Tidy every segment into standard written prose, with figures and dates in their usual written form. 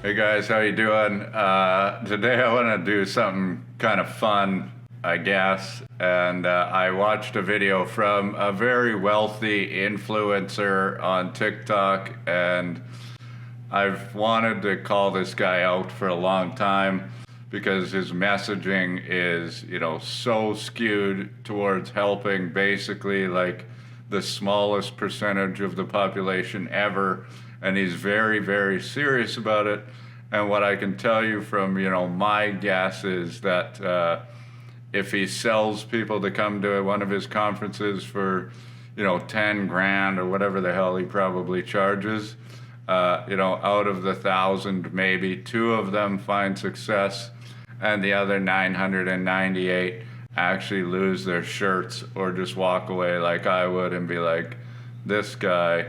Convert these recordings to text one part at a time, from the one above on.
Hey guys, how you doing? Today I want to do something kind of fun, I guess. And I watched a video from a very wealthy influencer on TikTok, and I've wanted to call this guy out for a long time because his messaging is, so skewed towards helping basically like the smallest percentage of the population ever. And he's very, very serious about it. And what I can tell you from, my guess is that if he sells people to come to one of his conferences for, 10 grand or whatever the hell he probably charges, out of the 1,000, maybe two of them find success and the other 998 actually lose their shirts or just walk away like I would and be like, this guy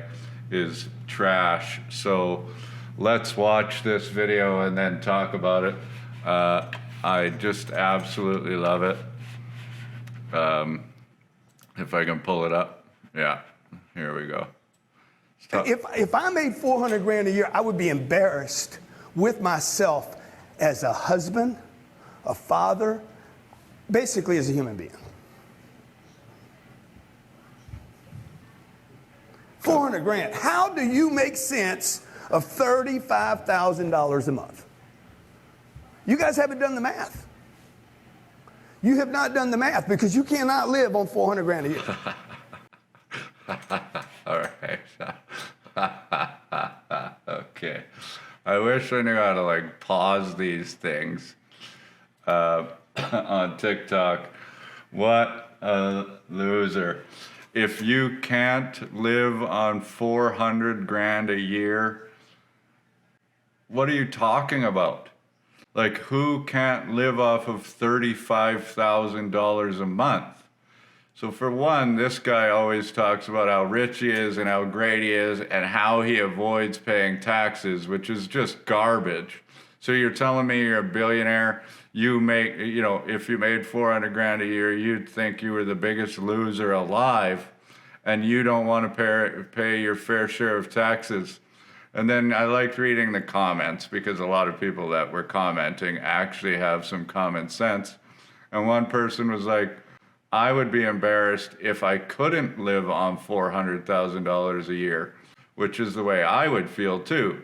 is trash. So let's watch this video and then talk about it. I just absolutely love it. If I can pull it up. Yeah, here we go. If I made 400 grand a year, I would be embarrassed with myself as a husband, a father, basically as a human being. 400 grand. How do you make sense of $35,000 a month? You guys haven't done the math. You have not done the math because you cannot live on 400 grand a year. All right. Okay. I wish I knew how to pause these things on TikTok. What a loser. If you can't live on 400 grand a year, what are you talking about? Who can't live off of $35,000 a month? So for one, this guy always talks about how rich he is and how great he is and how he avoids paying taxes, which is just garbage. So you're telling me you're a billionaire, you make, if you made 400 grand a year, you'd think you were the biggest loser alive, and you don't want to pay your fair share of taxes. And then I liked reading the comments because a lot of people that were commenting actually have some common sense. And one person was like, I would be embarrassed if I couldn't live on $400,000 a year, which is the way I would feel too.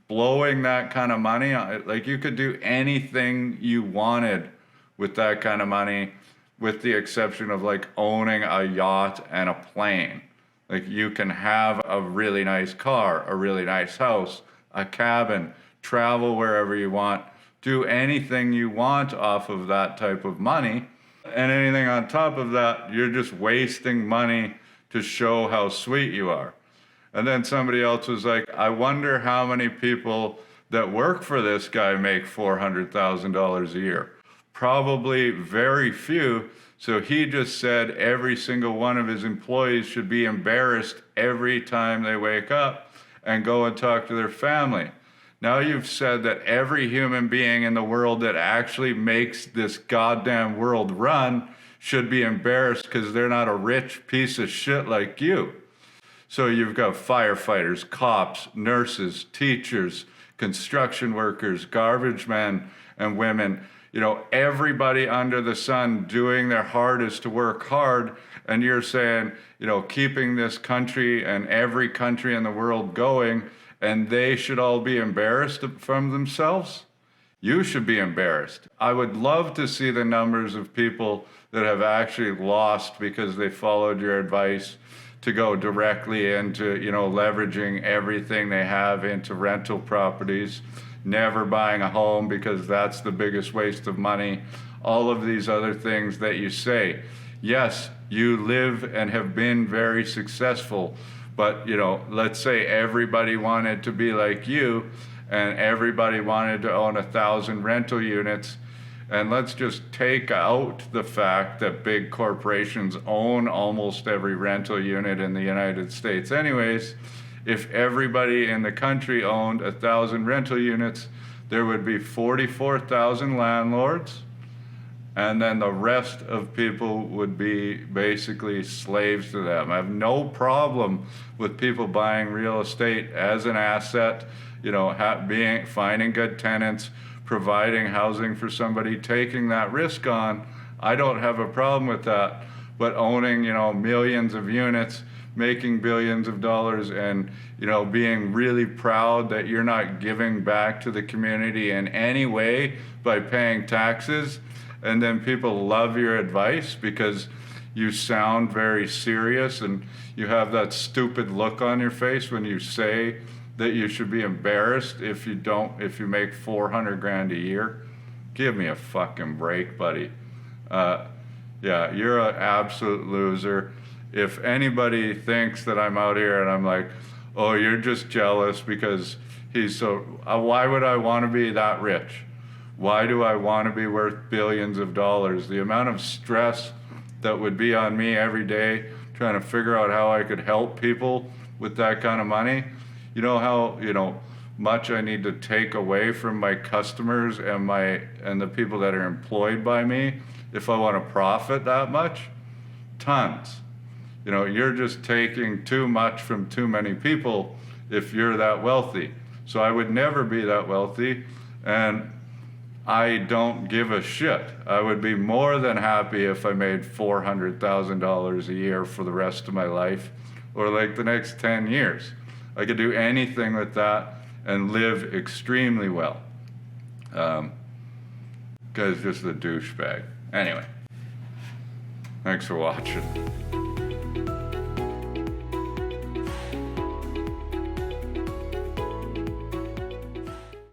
Blowing that kind of money, you could do anything you wanted with that kind of money, with the exception of owning a yacht and a plane. You can have a really nice car, a really nice house, a cabin, travel wherever you want, do anything you want off of that type of money. And anything on top of that, you're just wasting money to show how sweet you are. And then somebody else was like, I wonder how many people that work for this guy make $400,000 a year. Probably very few. So he just said every single one of his employees should be embarrassed every time they wake up and go and talk to their family. Now you've said that every human being in the world that actually makes this goddamn world run should be embarrassed because they're not a rich piece of shit like you. So you've got firefighters, cops, nurses, teachers, construction workers, garbage men and women, everybody under the sun doing their hardest to work hard. And you're saying, keeping this country and every country in the world going, and they should all be embarrassed from themselves? You should be embarrassed. I would love to see the numbers of people that have actually lost because they followed your advice to go directly into, leveraging everything they have into rental properties, never buying a home because that's the biggest waste of money, all of these other things that you say. Yes, you live and have been very successful, but, let's say everybody wanted to be like you and everybody wanted to own 1,000 rental units. And let's just take out the fact that big corporations own almost every rental unit in the United States anyways. If everybody in the country owned 1,000 rental units, there would be 44,000 landlords and then the rest of people would be basically slaves to them. I have no problem with people buying real estate as an asset, you know, finding good tenants, providing housing for somebody, taking that risk on. I don't have a problem with that. But owning, you know, millions of units, making billions of dollars, and, you know, being really proud that you're not giving back to the community in any way by paying taxes, and then people love your advice because you sound very serious and you have that stupid look on your face when you say that you should be embarrassed if you make 400 grand a year. Give me a fucking break, buddy. Yeah, you're an absolute loser. If anybody thinks that I'm out here and I'm like, oh, you're just jealous because he's so, why would I want to be that rich? Why do I want to be worth billions of dollars? The amount of stress that would be on me every day trying to figure out how I could help people with that kind of money. You know how, you know, much I need to take away from my customers and the people that are employed by me if I want to profit that much? Tons. You know, you're just taking too much from too many people if you're that wealthy. So I would never be that wealthy, and I don't give a shit. I would be more than happy if I made $400,000 a year for the rest of my life, or like the next 10 years. I could do anything with that and live extremely well. Guy's just a douchebag. Anyway, thanks for watching.